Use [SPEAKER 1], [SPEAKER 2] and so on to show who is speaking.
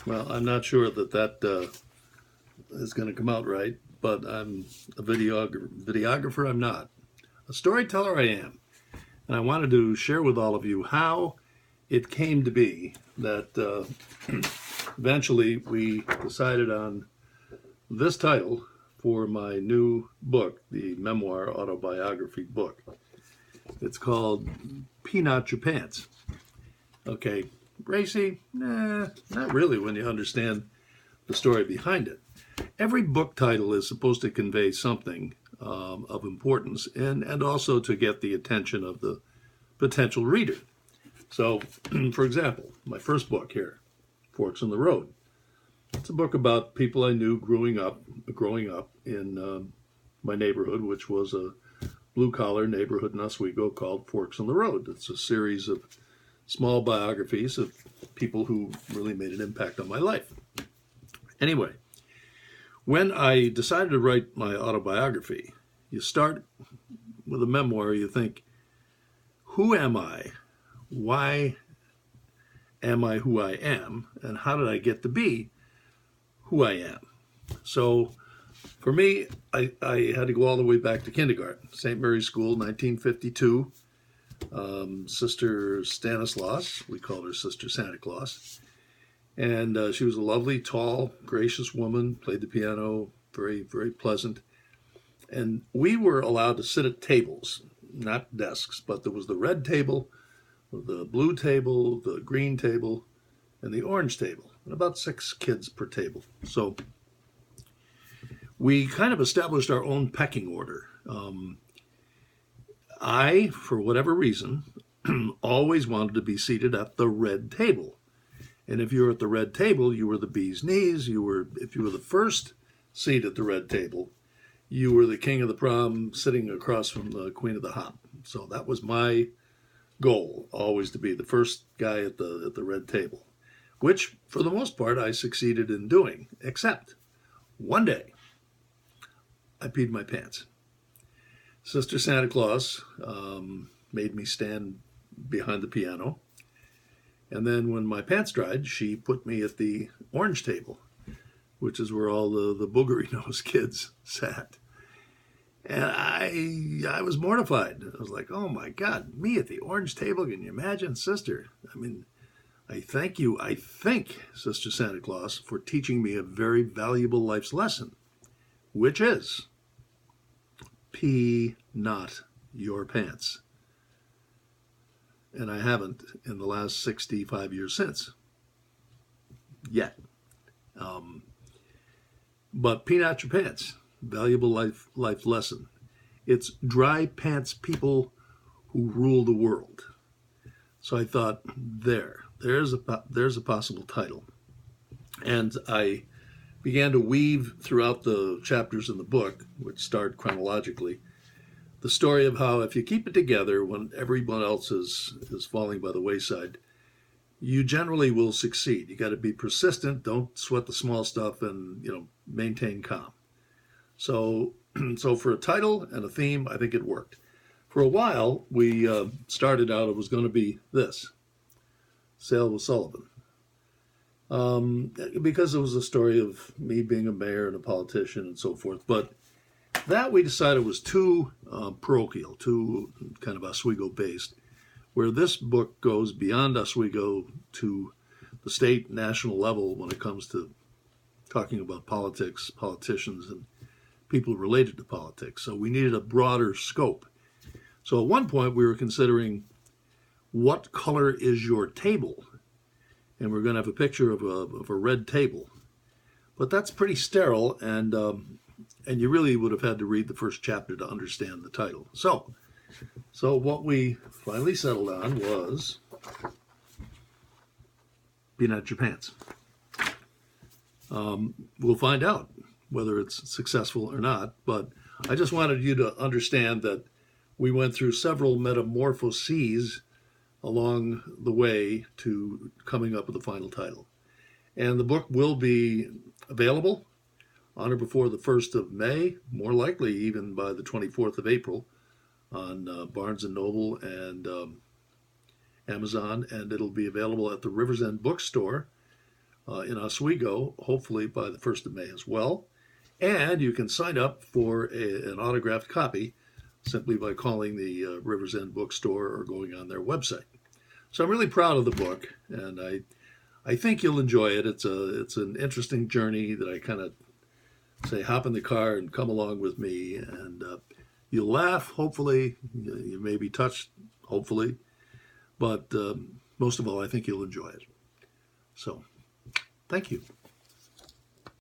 [SPEAKER 1] Well, I'm not sure that is going to come out right, but I'm a videographer. I'm not. A storyteller, I am. And I wanted to share with all of you how it came to be that eventually we decided on this title for my new book, the memoir autobiography book. It's called Peanut Your Pants. Okay, racy? Nah, not really when you understand the story behind it. Every book title is supposed to convey something of importance and also to get the attention of the potential reader. So, for example, my first book here, Forks in the Road. It's a book about people I knew growing up in my neighborhood, which was a blue-collar neighborhood in Oswego called Forks in the Road. It's a series of small biographies of people who really made an impact on my life. Anyway, when I decided to write my autobiography, you start with a memoir, you think, who am I? Why am I who I am? And how did I get to be who I am? So for me, I had to go all the way back to kindergarten, St. Mary's School, 1952. Sister Stanislaus, we called her Sister Santa Claus. And she was a lovely, tall, gracious woman, played the piano, very, very pleasant. And we were allowed to sit at tables, not desks, but there was the red table, the blue table, the green table, and the orange table, and about 6 kids per table. So we kind of established our own pecking order. I, for whatever reason, always wanted to be seated at the red table. And if you were at the red table, you were the bee's knees. If you were the first seat at the red table, you were the king of the prom sitting across from the queen of the hop. So that was my goal, always to be the first guy at the red table, which for the most part I succeeded in doing, except one day I peed my pants. Sister Santa Claus made me stand behind the piano. And then when my pants dried, she put me at the orange table, which is where all the boogery nose kids sat. And I was mortified. I was like, oh my God, me at the orange table? Can you imagine, sister? I mean, I think, Sister Santa Claus, for teaching me a very valuable life's lesson, which is pee not your pants. And I haven't in the last 65 years since. Yet. But pee not your pants. Valuable life lesson. It's dry pants people who rule the world. So I thought, there's a possible title. And I began to weave throughout the chapters in the book, which start chronologically, the story of how if you keep it together when everyone else is falling by the wayside, you generally will succeed. You got to be persistent, don't sweat the small stuff, and maintain calm. So for a title and a theme, I think it worked. For a while, we started out, it was going to be this, Sail with Sullivan. Because it was a story of me being a mayor and a politician and so forth. But that we decided was too parochial, too kind of Oswego-based, where this book goes beyond Oswego to the state, national level when it comes to talking about politics, politicians, and people related to politics. So we needed a broader scope. So at one point we were considering, what color is your table? And we're going to have a picture of a red table. But that's pretty sterile, and you really would have had to read the first chapter to understand the title. So what we finally settled on was Pee not your pants. We'll find out whether it's successful or not, but I just wanted you to understand that we went through several metamorphoses along the way to coming up with the final title. And the book will be available on or before the 1st of May, more likely even by the 24th of April on Barnes & Noble and Amazon, and it'll be available at the Rivers End Bookstore in Oswego, hopefully by the 1st of May as well. And you can sign up for an autographed copy simply by calling the Rivers End bookstore or going on their website. So I'm really proud of the book, and I think you'll enjoy it. It's an interesting journey that I kind of say hop in the car and come along with me, and you'll laugh, hopefully. You may be touched, hopefully. But most of all, I think you'll enjoy it. So, thank you.